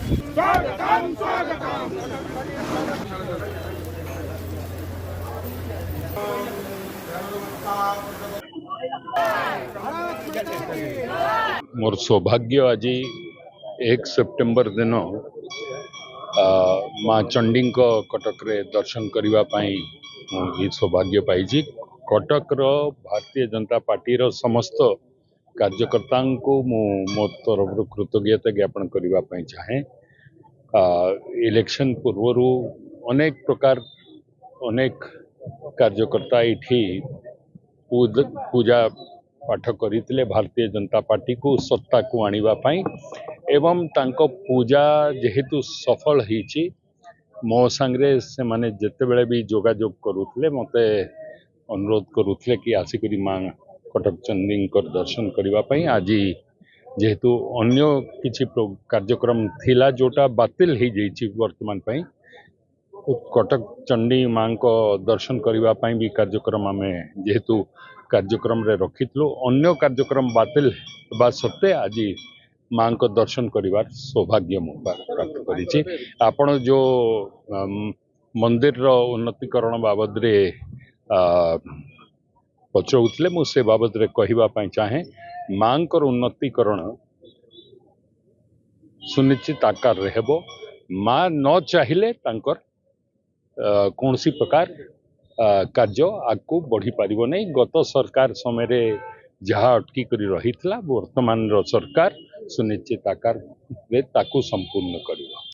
स्वागतम स्वागतम। मोर सौभाग्य आज 1 सेप्टेम्बर दिन माँ चंडी कटक रे दर्शन करने सौभाग्य पाई। कटक भारतीय जनता पार्टी समस्त कार्यकर्ता को मो तरफ कृतज्ञता ज्ञापन करने चाहे। इलेक्शन पूर्व अनेक प्रकार अनेक कार्यकर्ता ये पूजा पाठ करते भारतीय जनता पार्टी को सत्ता को आने एवं तांको पूजा जेहेतु सफल होईची मो सांगरे से माने जेते बेले भी जोगाजोग करुले मते अनुरोध करुले कि आसिक माँ कटक चंडी दर्शन करने। आज जेहेतु अन्य किछि कार्यक्रम थिला जोटा बातिल हो जाइछि वर्तमान पई कटक चंडी माँ को दर्शन करने भी कार्यक्रम आम जेहेतु कार्यक्रम रे रखिलु अन्य कार्यक्रम बातिल बा सत्वे आज माँ को दर्शन करिवार सौभाग्य मु प्राप्त करिछि। आपण जो मंदिर रो उन्नतीकरण बाबद रे पचौतले मु से बाबद रे कहिबा पई चाहे। माँ को उन्नतीकरण सुनिश्चित आकार रे हेबो। माँ न चाहिए तांकर कौन सी प्रकार कार्य आगू बढ़ी पारिबो नहीं। गत सरकार समय जहाँ अटकी करी रही वर्तमान सरकार सुनिश्चित आकार रे ताकू संपूर्ण करिबो।